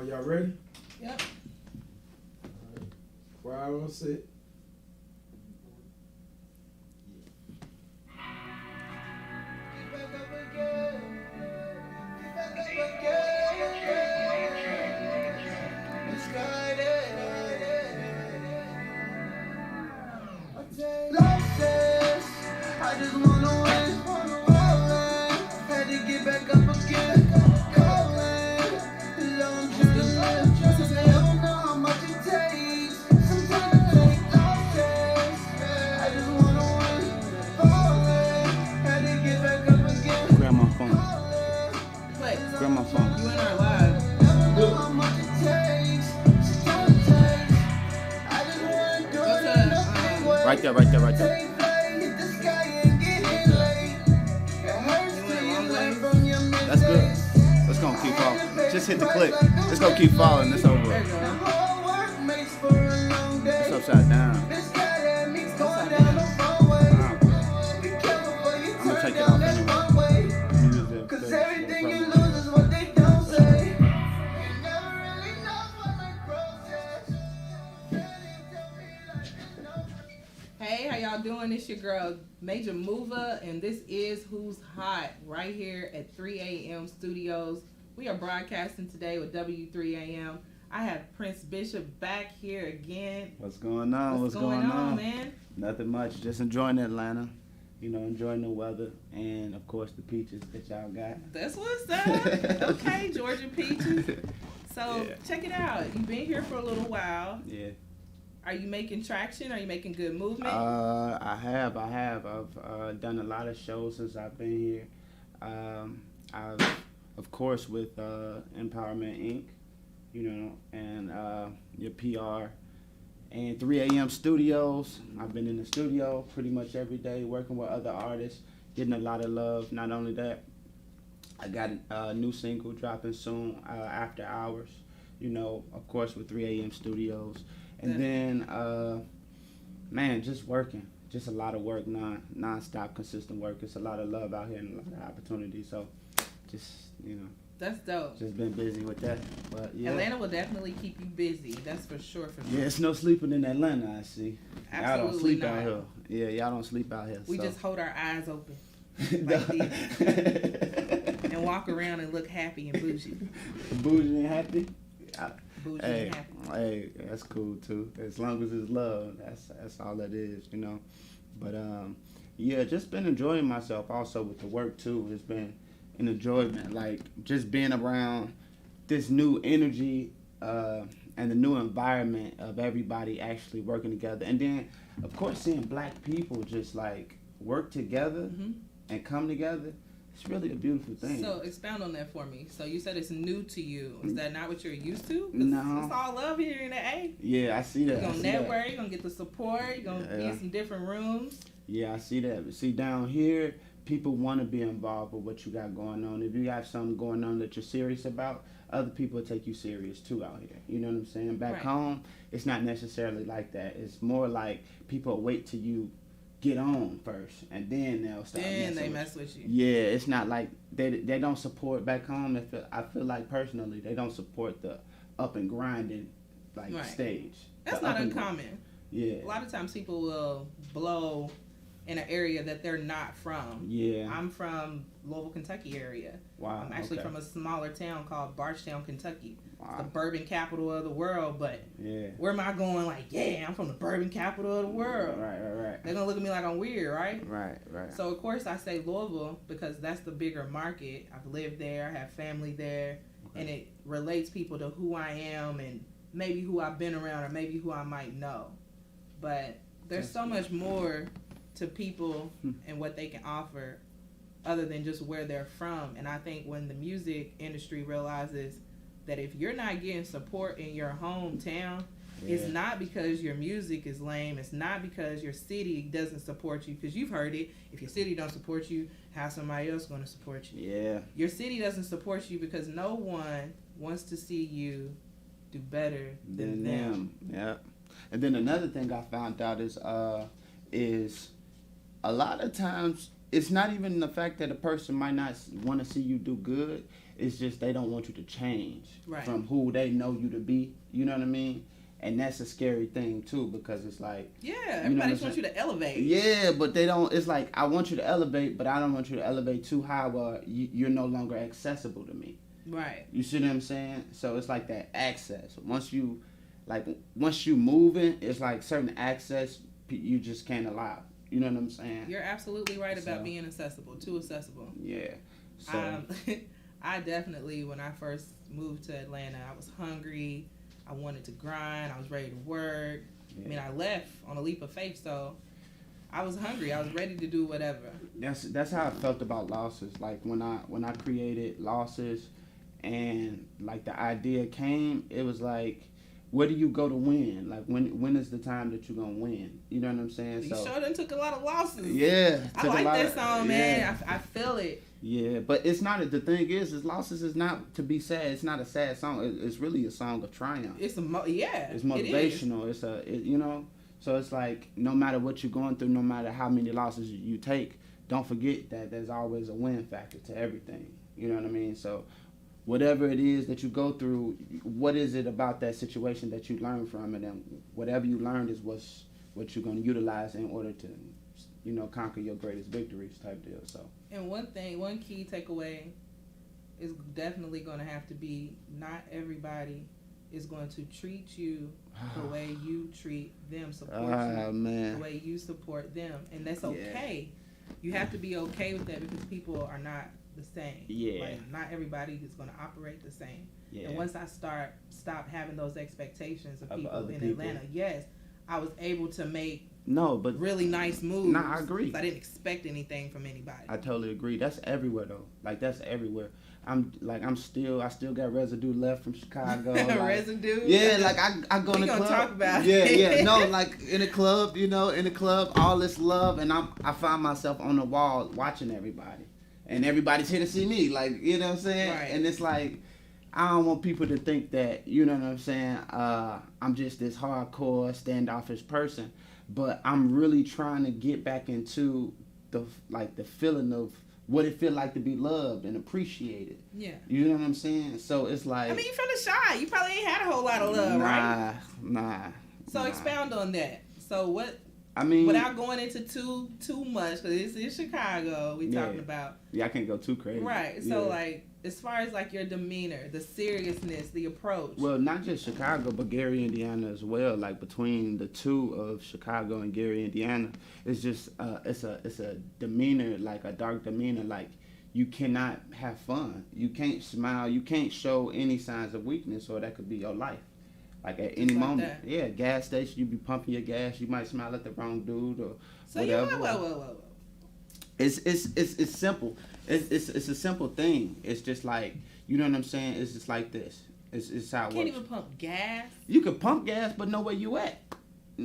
Are y'all ready? Yep. Alright. Quiet on set. I just wanna win, had to get back up again, calling, long journey, don't know how much it takes, sometimes I take losses, I just wanna win, had to get back up again, Grab my phone. Wait, Grab my phone. you in our live. never know how much it takes, sometimes it takes, I just wanna do Go it to, in nothing way. Right there, right there, right there. Take flight, hit the sky and get in late. It hurts You to went you long learn way? from your That's good. mistakes. It's gonna keep falling. Just hit the click. It's gonna keep falling. It's over. There you The go. hard work makes for a long day. It's upside down. This guy that meets going Upside down down. the wrong way. Wow. Be careful before you I'm gonna turn take it down off that anyway. wrong way. Let me use that Cause fix. everything No you problem. lose is what they don't say. You never really know what the process. Hey, how y'all doing? It's your girl Major Mover, and this is Who's Hot right here at 3 a.m. Studios. We are broadcasting today with W3AM. I have Prince Bishop back here again. What's going on? What's going on, man? man? Nothing much. Just enjoying Atlanta. You know, enjoying the weather and of course the peaches that y'all got. That's what's up. Okay, Georgia Peaches. So Yeah. check it out. You've been here for a little while. Yeah. Are you making traction? Are you making good movement? I have. I've done a lot of shows since I've been here. I've, of course, with Empowerment Inc., you know, and your PR, and 3 a.m. Studios. I've been in the studio pretty much every day, working with other artists, getting a lot of love. Not only that, I got a new single dropping soon, After Hours, you know, of course, with 3 a.m. Studios. And then, man, just working. Just a lot of work, non-stop, consistent work. It's a lot of love out here and a lot of opportunities. So, just, you know, That's dope. just been busy with that. But, yeah. Atlanta will definitely keep you busy. That's for sure. Yeah, it's no sleeping in Atlanta, I see. Y'all don't Absolutely sleep not. out here. Yeah, y'all don't sleep out here. We so. just hold our eyes open like this and walk around and look happy and bougie. Bougie and happy? Bougie Hey, and happy. hey, that's cool too. As long as it's love, that's all that is, you know. But yeah, just been enjoying myself also with the work too. It's been an enjoyment, like just being around this new energy and the new environment of everybody actually working together, and then of course seeing black people just like work together Mhm. and come together. It's really a beautiful thing. So expound on that for me. So you said it's new to you. Is that not what you're used to? 'Cause No. It's all love here in the A. Yeah, I see that. You're I going to see that. network. You're going to get the support. You're going to be Yeah. in some different rooms. Yeah, I see that. But see, down here, people want to be involved with what you got going on. If you got something going on that you're serious about, other people take you serious too out here. You know what I'm saying? Back Right. home, it's not necessarily like that. It's more like people wait till you get on first, and then they'll start Then messing they with mess with you. you. Yeah, it's not like they don't support back home. I feel like personally, they don't support the up and grinding like Right. stage. That's The not up and uncommon. Yeah. A lot of times people will blow in an area that they're not from. Yeah. I'm from Louisville, Kentucky area. Wow. I'm actually okay. from a smaller town called Bardstown, Kentucky. The Wow. bourbon capital of the world, but Yeah. where am I going? Like, yeah, I'm from the bourbon capital of the world. Right. They're gonna look at me like I'm weird, right? Right. So of course I say Louisville because that's the bigger market. I've lived there, I have family there, and it relates people to who I am and maybe who I've been around or maybe who I might know. But there's so much more to people and what they can offer other than just where they're from. And I think when the music industry realizes that if you're not getting support in your hometown, it's not because your music is lame. It's not because your city doesn't support you. Because you've heard it. If your city don't support you, how's somebody else going to support you? Yeah. Your city doesn't support you because no one wants to see you do better than them. Yeah. And then another thing I found out is a lot of times it's not even the fact that a person might not want to see you do good. It's just they don't want you to change Right. from who they know you to be. You know what I mean? And that's a scary thing too, because it's like, Yeah, You know everybody what I'm just wants you to elevate. yeah, but they don't. It's like, I want you to elevate, but I don't want you to elevate too high where you're no longer accessible to me. Right. You see what I'm saying? So it's like that access. Once you moving, it's like certain access you just can't allow. You know what I'm saying? You're absolutely right about So- being accessible, too accessible. Yeah. So I definitely, when I first moved to Atlanta, I was hungry. I wanted to grind. I was ready to work. I mean, I left on a leap of faith, so I was hungry. I was ready to do whatever. that's how I felt about losses. Like when I created losses, and like the idea came, it was like, where do you go to win? Like when is the time that you're gonna win? You know what I'm saying? You sure done took a lot of losses. Yeah, I took a like lot that of- song, man. I feel it. Yeah, but it's not. The thing is losses is not to be sad. It's not a sad song. It's really a song of triumph. It's It's it is. motivational. You know. So it's like, no matter what you're going through, no matter how many losses you take, don't forget that there's always a win factor to everything. You know what I mean? So whatever it is that you go through, what is it about that situation that you learn from it, and whatever you learned is what you're going to utilize in order to, conquer your greatest victories type deal. So. And one key takeaway is definitely going to have to be, not everybody is going to treat you the way you treat them, support you Man. the way you support them. And that's okay. You have to be okay with that, because people are not the same. Yeah. Like, not everybody is going to operate the same. Yeah. And once I stop having those expectations of people other in people. Atlanta, yes, I was able to make No, but really nice moves. Nah, I agree. I didn't expect anything from anybody. I totally agree. That's everywhere though. Like, that's everywhere. I still got residue left from Chicago. Like, Residue. yeah, like I go in We the gonna club. talk about yeah, it. yeah. No, like in the club, all this love, and I find myself on the wall watching everybody, and everybody's here to see me. Like, you know what I'm saying? Right. And it's like, I don't want people to think that, you know what I'm saying, I'm just this hardcore standoffish person, but I'm really trying to get back into the feeling of what it feel like to be loved and appreciated. Yeah. You know what I'm saying? So it's like, I mean, you from the shy. You probably ain't had a whole lot of love, right? Nah. So expound on that. So what? I mean, Without going into too much, because it's in Chicago. We Yeah. talking about. yeah, I can't go too crazy. Right. So Yeah. like, as far as like your demeanor, the seriousness, the approach. Well, not just Chicago, but Gary, Indiana as well. Like, between the two of Chicago and Gary, Indiana, it's just it's a demeanor, like a dark demeanor. Like, you cannot have fun. You can't smile. You can't show any signs of weakness, or that could be your life. Like, at any like moment, that. yeah, gas station, you be pumping your gas. You might smile at the wrong dude or so whatever. whoa. It's simple. It's a simple thing. It's just like, you know what I'm saying. It's just like this. It's how it Can't works. even pump gas. You can pump gas, but know where you at.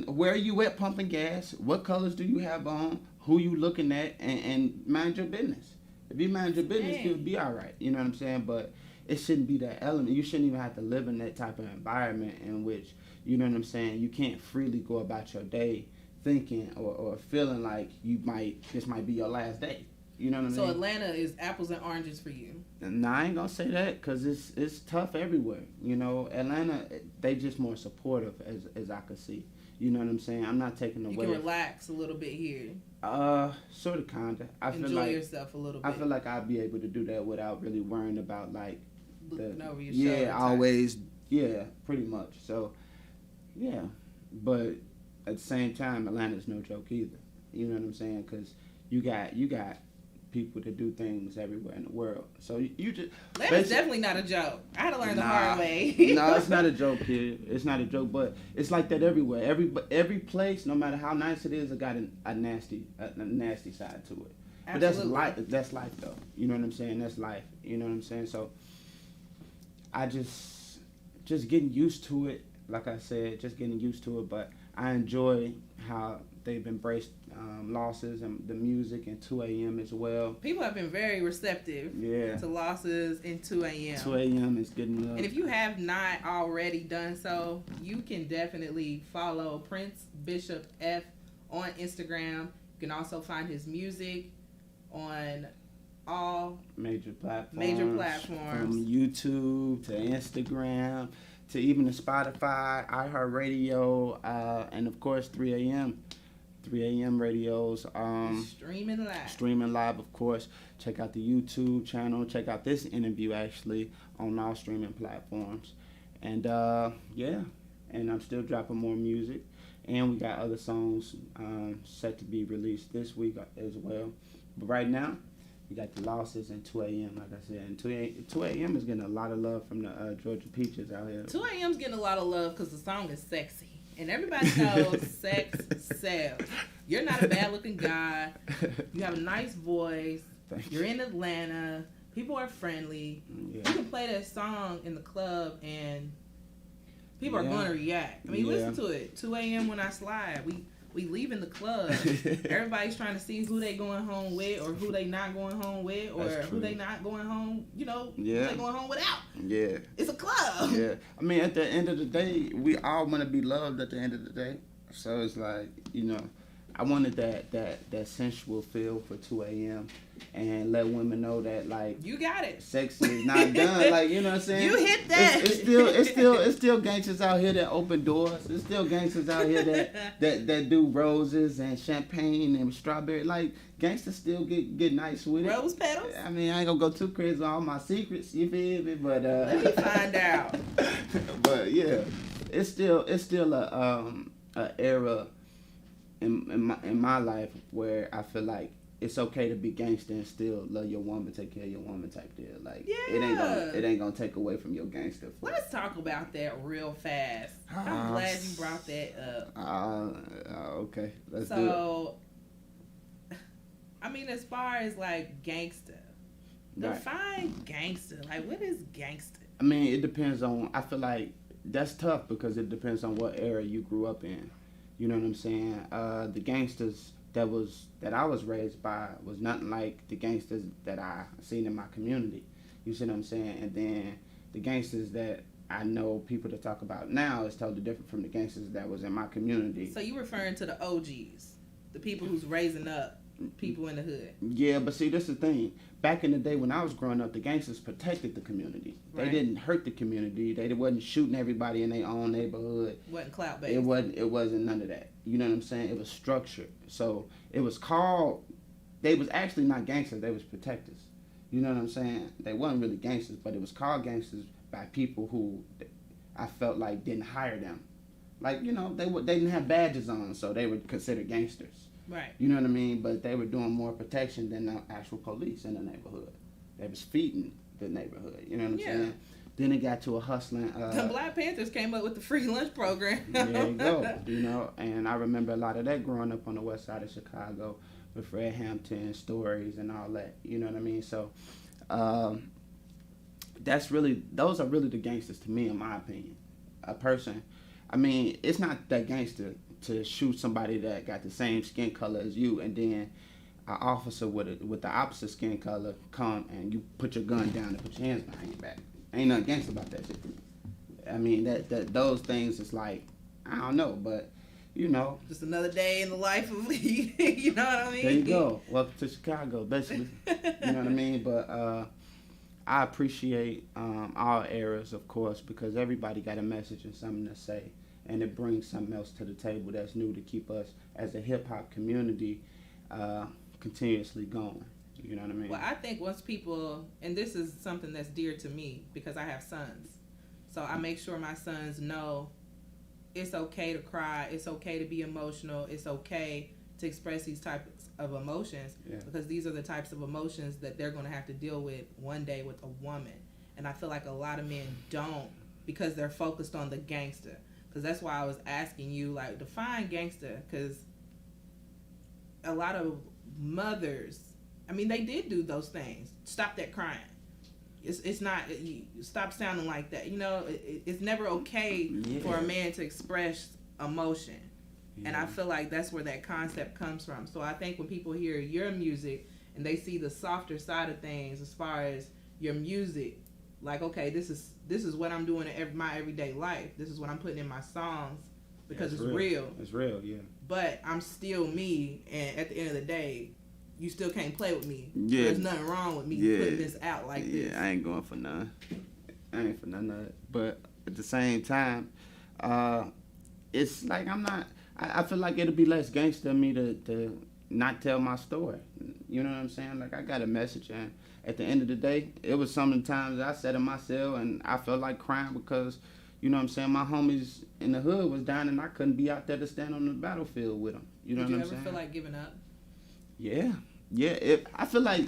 Where are you at pumping gas? What colors do you have on? Who you looking at? And mind your business. If you mind your business, Dang. you'll be all right. You know what I'm saying? But it shouldn't be that element. You shouldn't even have to live in that type of environment in which, you know what I'm saying, you can't freely go about your day thinking or feeling like this might be your last day. You know what I mean? So Atlanta is apples and oranges for you. No, I ain't gonna say that, because it's tough everywhere. You know, Atlanta, they just more supportive as I could see. You know what I'm saying? I'm not taking You away. can relax a little bit here. Sort of, kinda. I Enjoy feel like yourself a little bit. I feel like I'd be able to do that without really worrying about like looking over your shoulder. yeah, type. always, yeah, pretty much. So, yeah, but at the same time, Atlanta's no joke either. You know what I'm saying? Because you got people that do things everywhere in the world. So you just Atlanta's definitely not a joke. I had to learn the hard way. No, it's not a joke, kid. It's not a joke, but it's like that everywhere. Every place, no matter how nice it is, it got a nasty side to it. But that's Absolutely. life. That's life, though. You know what I'm saying? That's life. You know what I'm saying? So I just getting used to it. Like I said, just getting used to it. But I enjoy how they've embraced losses and the music and 2 a.m. as well. People have been very receptive Yeah. to losses in 2 a.m. 2 a.m. is getting love. And if you have not already done so, you can definitely follow Prince Bishop F on Instagram. You can also find his music on all major platforms. From platforms. YouTube to Instagram to even the Spotify, iHeartRadio, and of course 3 a.m. 3 a.m. radios. Streaming live, of course. Check out the YouTube channel. Check out this interview actually on all streaming platforms. And yeah, and I'm still dropping more music. And we got other songs set to be released this week as well. But right now, we got the Losses and 2 a.m. like I said. And 2 a.m. is getting a lot of love from the Georgia Peaches out here. 2 a.m.'s getting a lot of love because the song is sexy. And everybody knows sex sells. You're not a bad-looking guy. You have a nice voice. You're in Atlanta. People are friendly. Yeah. You can play that song in the club and people are going to react. I mean, listen to it. 2 a.m. when I slide. We leaving the club. Everybody's trying to see who they going home with or who they not going home with or who they not going home, who they going home without. Yeah. It's a club. Yeah. I mean, at the end of the day, we all want to be loved at the end of the day. So it's like, I wanted that sensual feel for 2 a.m. and let women know that, like, you got it. Sex is not done. Like, you know what I'm saying? You hit that. It's still gangsters out here that open doors. It's still gangsters out here that do roses and champagne and strawberry. Like, gangsters still get nice with it. Rose petals. I mean, I ain't gonna go too crazy on all my secrets. You feel me? But let me find out. But yeah, it's still a era in my life where I feel like it's okay to be gangster and still love your woman, take care of your woman type deal. Like, it ain't gonna take away from your gangster. Let's talk about that real fast. I'm glad you brought that up. Okay, let's do it. So, I mean, as far as like gangster, define gangster. Like, what is gangster? I mean, it depends on. I feel like that's tough because it depends on what era you grew up in. You know what I'm saying? The gangsters that I was raised by was nothing like the gangsters that I seen in my community. You see what I'm saying? And then the gangsters that I know people to talk about now is totally different from the gangsters that was in my community. So you referring to the OGs, the people who's raising up people in the hood. Yeah, but see, this is the thing. Back in the day when I was growing up, the gangsters protected the community. Right. They didn't hurt the community. They wasn't shooting everybody in their own neighborhood. Wasn't clout based. It wasn't none of that. You know what I'm saying? It was structured. So it was called. They was actually not gangsters. They was protectors. You know what I'm saying? They wasn't really gangsters, but it was called gangsters by people who I felt like didn't hire them. Like, they didn't have badges on, so they were considered gangsters. Right. You know what I mean? But they were doing more protection than the actual police in the neighborhood. They was feeding the neighborhood. You know what I'm saying? Then it got to a hustling. The Black Panthers came up with the free lunch program. There you go. And I remember a lot of that growing up on the west side of Chicago with Fred Hampton stories and all that. You know what I mean? So those are really the gangsters to me, in my opinion. A person, I mean, it's not that gangster to shoot somebody that got the same skin color as you, and then an officer with the opposite skin color come and you put your gun down and put your hands behind your back. Ain't nothing gangster about that shit. I mean, that those things is like, I don't know, but just another day in the life of you know what I mean? There you go. Welcome to Chicago, basically. You know what I mean? But I appreciate all eras, of course, because everybody got a message and something to say. And it brings something else to the table that's new to keep us as a hip-hop community continuously going. You know what I mean? Well, I think once people, and this is something that's dear to me because I have sons. So I make sure my sons know it's okay to cry. It's okay to be emotional. It's okay to express these types of emotions because these are the types of emotions that they're going to have to deal with one day with a woman. And I feel like a lot of men don't because they're focused on the gangster. Because that's why I was asking you, like, define gangster. Because a lot of mothers, I mean, they did do those things. Stop that crying. It's not, stop sounding like that. It's never okay for a man to express emotion. Yeah. And I feel like that's where that concept comes from. So I think when people hear your music and they see the softer side of things as far as your music, like, okay, this is what I'm doing in my everyday life. This is what I'm putting in my songs because it's real. It's real, yeah. But I'm still me, and at the end of the day, you still can't play with me. Yeah. There's nothing wrong with me Yeah. putting this out like this. Yeah, I ain't going for none. I ain't for none of it. But at the same time, it's like I feel like it'll be less gangster of me to not tell my story. You know what I'm saying? Like, I got a message, and at the end of the day, it was some of the times I sat in my cell and I felt like crying because, you know what I'm saying, my homies in the hood was down and I couldn't be out there to stand on the battlefield with them. You know Did what you I'm ever saying? feel like giving up? Yeah. I feel like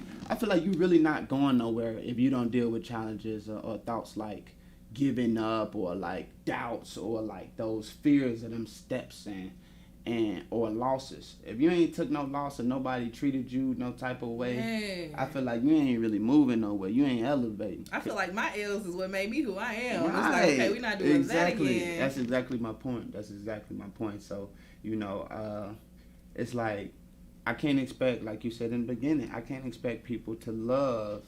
you really not going nowhere if you don't deal with challenges or thoughts like giving up or like doubts or like those fears of them steps and or losses. If you ain't took no loss and nobody treated you no type of way, Hey. I feel like you ain't really moving nowhere. You ain't elevating. I feel like my L's is what made me who I am. Right. It's like, okay, we're not doing exactly. that again. That's exactly my point. So, you know, it's like I can't expect, like you said in the beginning, I can't expect people to love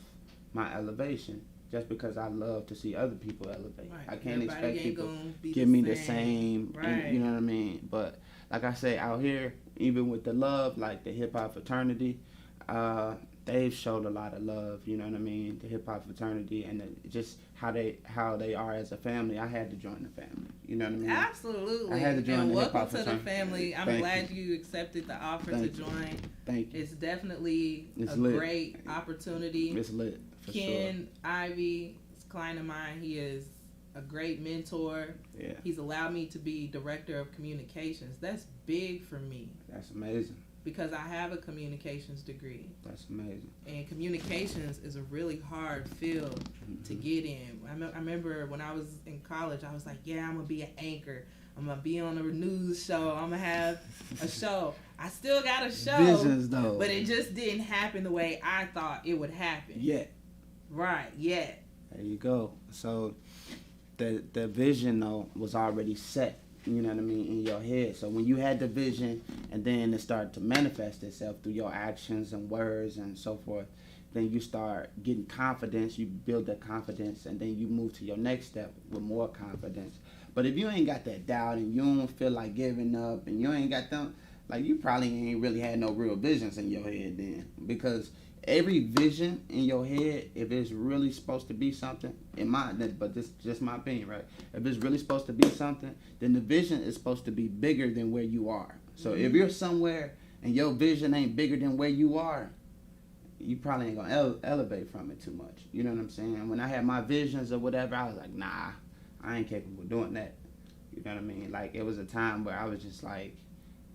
my elevation just because I love to see other people elevate. Right. I can't Everybody expect ain't people gonna be give me the same, Right. and, you know what I mean? But like I say, out here, even with the love, like the hip hop fraternity, they've showed a lot of love. You know what I mean? The hip hop fraternity and just how they are as a family. I had to join the family. You know what I mean? Absolutely. I had to join and the welcome hip-hop to the fraternity. family. I'm Thank glad you accepted the offer Thank to you. join. Thank you. It's definitely It's a lit. great opportunity. It's lit for Ken Ivy is a client of mine. He is a great mentor. sure. Yeah, He's allowed me to be director of communications. That's big for me that's amazing. because I have a communications degree. That's amazing. And communications is a really hard field to get in. I remember when I was in college, I was like, yeah, I'm going to be an anchor. I'm going to be on a news show. I'm going to have a show. I still got a show. Visions though. But it just didn't happen the way I thought it would happen. Yeah. Right, yeah. There you go. So the vision though was already set, you know what I mean, in your head. So when you had the vision and then it started to manifest itself through your actions and words and so forth, then you start getting confidence, you build that confidence, and then you move to your next step with more confidence. But if you ain't got that doubt and you don't feel like giving up and you ain't got them, like, you probably ain't really had no real visions in your head then. Because every vision in your head, if it's really supposed to be something, but this is just my opinion, right? If it's really supposed to be something, then the vision is supposed to be bigger than where you are. So if you're somewhere and your vision ain't bigger than where you are, you probably ain't gonna elevate from it too much. You know what I'm saying? When I had my visions or whatever, I was like, nah, I ain't capable of doing that. You know what I mean? Like, it was a time where I was just like,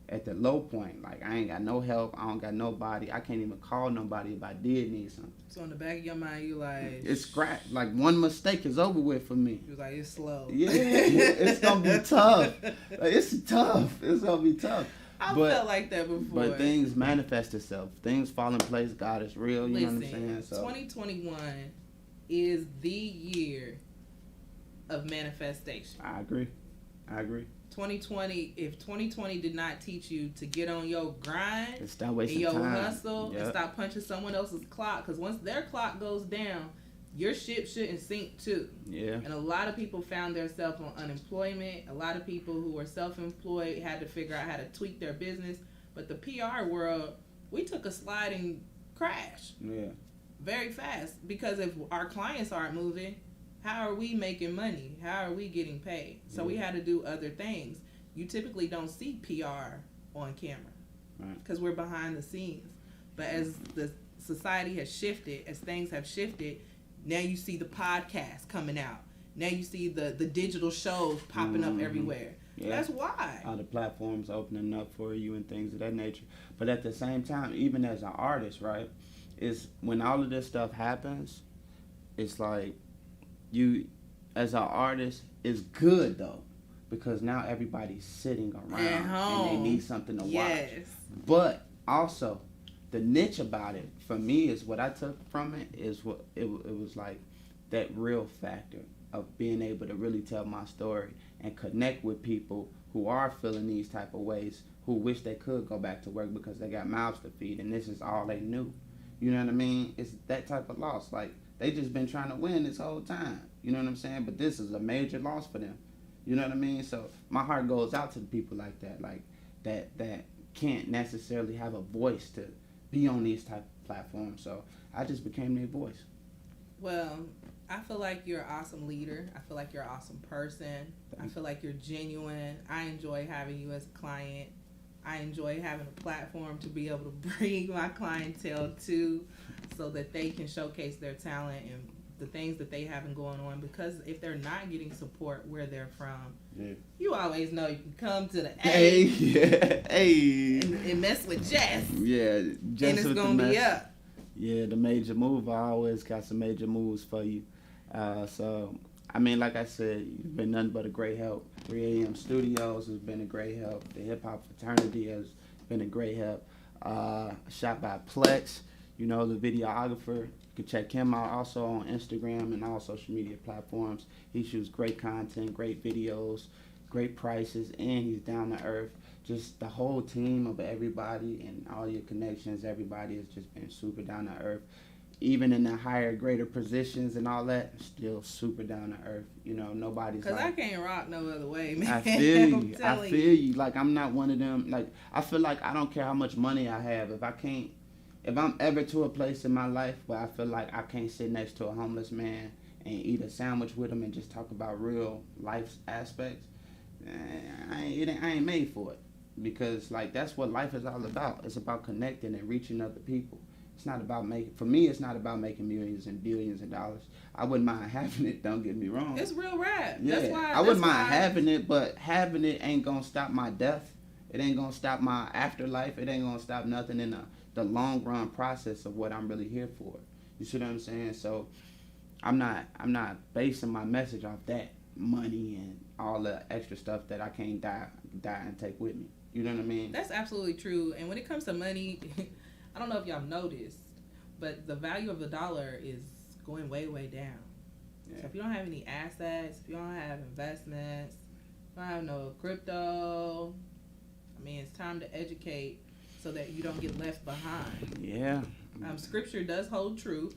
at the low point, like, I ain't got no help, I don't got nobody, I can't even call nobody if I did need something. So in the back of your mind, you like... It's scratch. Like, one mistake is over with for me. You was like, it's slow. Yeah, it's gonna be tough. Like, it's tough. It's gonna be tough. I But- felt like that before. But things manifest itself. Things fall in place. God is real. You know what I'm saying? So 2021 is the year of manifestation. I agree. 2020, if 2020 did not teach you to get on your grind And stop and wasting your time. hustle and Yep. stop punching someone else's clock, because once their clock goes down, your ship shouldn't sink too. Yeah. And a lot of people found themselves on unemployment. A lot of people who were self-employed had to figure out how to tweak their business. But the PR world, we took a sliding crash Yeah. very fast, because if our clients aren't moving, how are we making money? How are we getting paid? So we had to do other things. You typically don't see PR on camera Right. because we're behind the scenes. But as the society has shifted, as things have shifted, now you see the podcast coming out. Now you see the digital shows popping up everywhere. Yeah. That's why. All the platforms opening up for you and things of that nature. But at the same time, even as an artist, right, is when all of this stuff happens, it's like you, as an artist, it's good though, because now everybody's sitting around At home. and they need something to watch. Yes. But also, the niche about it for me is what I took from it is what it was like, that real factor of being able to really tell my story and connect with people who are feeling these type of ways, who wish they could go back to work because they got mouths to feed and this is all they knew. You know what I mean? It's that type of loss. Like, they just been trying to win this whole time. You know what I'm saying? But this is a major loss for them. You know what I mean? So my heart goes out to the people like that, like that can't necessarily have a voice be on these type of platforms. So I just became their voice. Well, I feel like you're an awesome leader. I feel like you're an awesome person. I feel like you're genuine. I enjoy having you as a client. I enjoy having a platform to be able to bring my clientele to so that they can showcase their talent and the things that they have going on. Because if they're not getting support where they're from, you always know you can come to the and mess with Jess. Yeah, Jess and it's going to be up. Yeah, the major move. I always got some major moves for you. So, I mean, like I said, you've been nothing but a great help. 3 AM Studios has been a great help. The Hip Hop Fraternity has been a great help. Shot by Plex, you know, the videographer. You can check him out also on Instagram and all social media platforms. He shoots great content, great videos, great prices, and he's down to earth. Just the whole team of everybody and all your connections, everybody has just been super down to earth. Even in the higher, greater positions and all that, still super down to earth. You know, nobody's Cause like, I can't rock no other way, man. I feel you. I'm telling I feel you. Like, I'm not one of them. Like, I feel like I don't care how much money I have. If I'm ever to a place in my life where I feel like I can't sit next to a homeless man and eat a sandwich with him and just talk about real life aspects, I ain't made for it. Because, like, that's what life is all about. It's about connecting and reaching other people. It's not about it's not about making millions and billions of dollars. I wouldn't mind having it, don't get me wrong. It's real rap. Yeah, I wouldn't mind having it, but having it ain't gonna stop my death. It ain't gonna stop my afterlife. It ain't gonna stop nothing in the long run process of what I'm really here for. You see what I'm saying? So I'm not basing my message off that money and all the extra stuff that I can't die and take with me. You know what I mean? That's absolutely true. And when it comes to money, I don't know if y'all noticed, but the value of the dollar is going way, way down. Yeah. So if you don't have any assets, if you don't have investments, if you don't have no crypto, I mean, it's time to educate so that you don't get left behind. Yeah. Scripture does hold true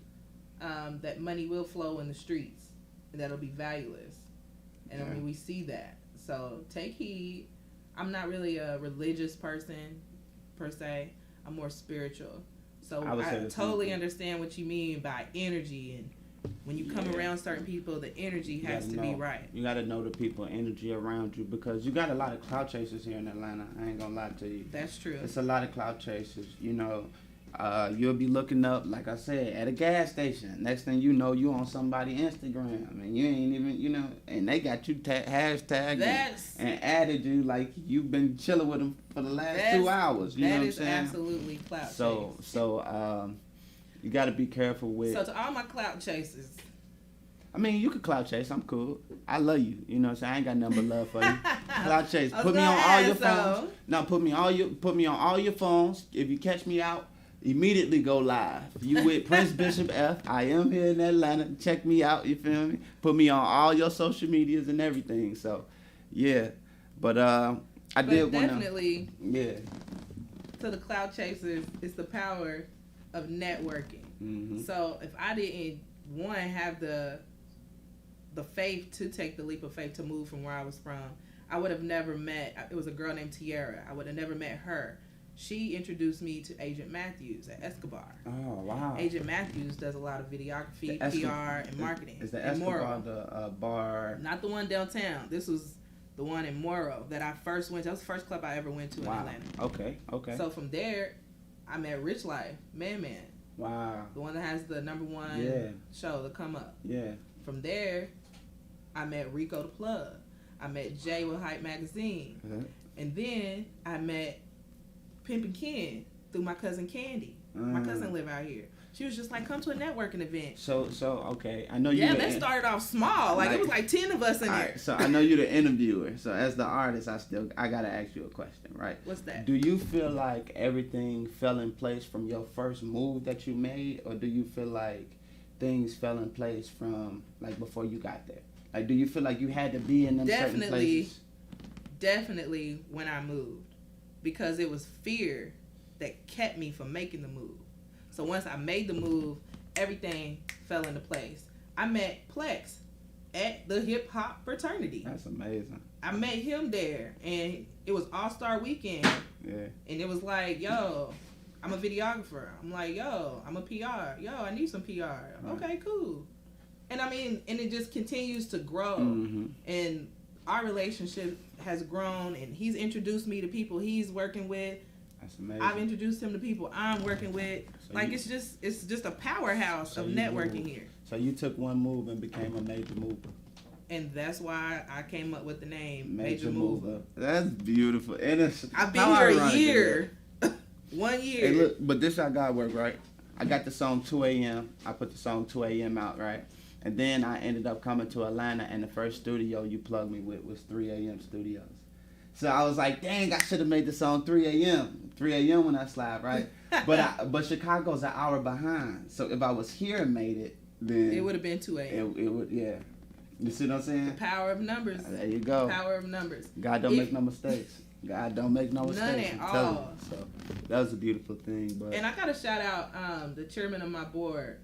that money will flow in the streets and that'll be valueless. And I mean, we see that. So take heed. I'm not really a religious person per se. I'm more spiritual. So I totally understand what you mean by energy, and when you come around certain people, the energy has to be right. You got to know the people energy around you, because you got a lot of cloud chasers here in Atlanta. I ain't gonna lie to you. That's true. It's a lot of cloud chasers. You know, you'll be looking up, like I said, at a gas station. Next thing you know, you on somebody's Instagram, and you ain't even, you know, and they got you hashtagged and added you like you've been chilling with them for the last 2 hours. You know what I'm saying? That is absolutely clout chase. So you got to be careful with. So to all my clout chasers. I mean, you can clout chase. I'm cool. I love you. You know what I'm saying? I ain't got nothing but love for you. Clout chase. Put me on all your phones. No, put me on all your phones. If you catch me out, immediately go live. You with Prince Bishop F. I am here in Atlanta. Check me out. You feel me? Put me on all your social medias and everything. So, yeah. But did definitely. Yeah. To the clout chasers, it's the power of networking. Mm-hmm. So if I didn't have the faith to take the leap of faith to move from where I was from, I would have never met. It was a girl named Tiara. I would have never met her. She introduced me to Agent Matthews at Escobar. Oh, wow. Agent Matthews does a lot of videography, PR, and marketing. Is the Escobar the bar? Not the one downtown. This was the one in Morrow that I first went to. That was the first club I ever went to in Atlanta. Okay. So from there, I met Rich Life, Man. Wow. The one that has the #1 show, The Come Up. Yeah. From there, I met Rico the Plug. I met Jay with Hype Magazine. Uh-huh. And then I met Pimpin' Ken through my cousin Candy. My cousin live out here. She was just like, come to a networking event. So okay. I know you. Yeah, that started off small. Like it was like 10 of us in there. Right, so I know you're the interviewer. So as the artist, I gotta ask you a question, right? What's that? Do you feel like everything fell in place from your first move that you made, or do you feel like things fell in place from like before you got there? Like, do you feel like you had to be in them certain places? Definitely when I moved, because it was fear that kept me from making the move. So once I made the move, everything fell into place. I met Plex at the Hip Hop Fraternity. That's amazing. I met him there, and it was All-Star Weekend. Yeah. And it was like, yo, I'm a videographer. I'm like, yo, I'm a PR. Yo, I need some PR. Right. Okay, cool. And I mean, and it just continues to grow. Mm-hmm. And our relationship has grown, and he's introduced me to people he's working with. That's amazing. I've introduced him to people I'm working with. So Like, you- it's just a powerhouse So of you networking moved. here. So you took one move and became a major mover. And that's why I came up with the name Major Mover. That's beautiful. And it's I've been how here a ironic is year. 1 year. Hey, look, but this how God work, right? I got the song 2 a.m. I put the song 2 a.m. out, right? And then I ended up coming to Atlanta, and the first studio you plugged me with was 3 a.m. Studios. So I was like, dang, I should have made the song 3 a.m. 3 a.m. when I slide, right? But Chicago's an hour behind. So if I was here and made it, then It would have been 2 a.m. it would, yeah. You see what I'm saying? Power of numbers. There you go. Power of numbers. God don't If- make no mistakes. God don't make no mistakes. at I'm telling you. all. So that was a beautiful thing. But And I gotta shout out the chairman of my board,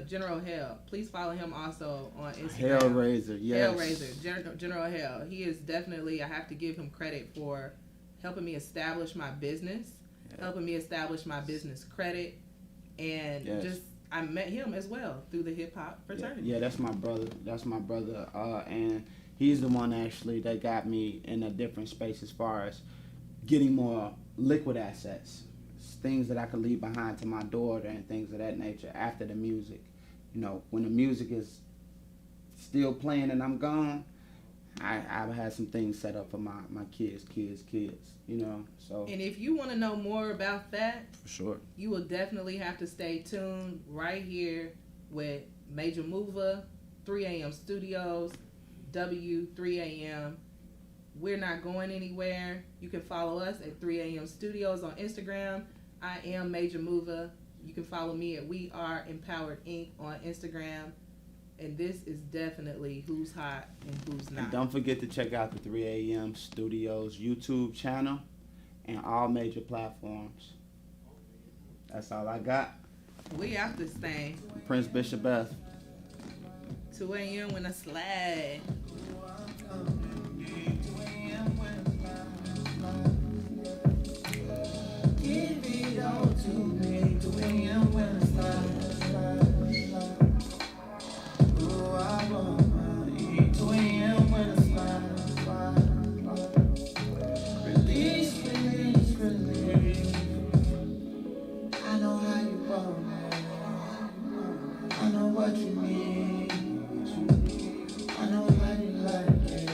General Hell. Please follow him also on Instagram. Hellraiser, yes. Hellraiser, General Hell. He is definitely, I have to give him credit for helping me establish my business, Yeah. helping me establish my business credit, and Yes. just I met him as well through the hip hop fraternity. Yeah, that's my brother. That's my brother. And he's the one actually that got me in a different space as far as getting more liquid assets, things that I could leave behind to my daughter and things of that nature after the music. You know, when the music is still playing and I'm gone, I've had some things set up for my kids, you know, so. And if you want to know more about that, For sure. you will definitely have to stay tuned right here with Major Mover, 3 a.m. Studios, W3 a.m. We're not going anywhere. You can follow us at 3 a.m. Studios on Instagram. I am Major Mover. You can follow me at We Are Empowered Inc. on Instagram. And this is definitely who's hot and who's And not. don't forget to check out the 3 a.m. Studios YouTube channel and all major platforms. That's all I got. We out this thing. Prince Bishop F. 2 a.m. when I slide. Give it all to me, 2 a.m. when I slide. Oh, I want my 2 a.m. when I slide. Release, release, release. I know how you want it. I know what you need. I know how you like it.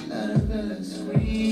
Let it feel sweet.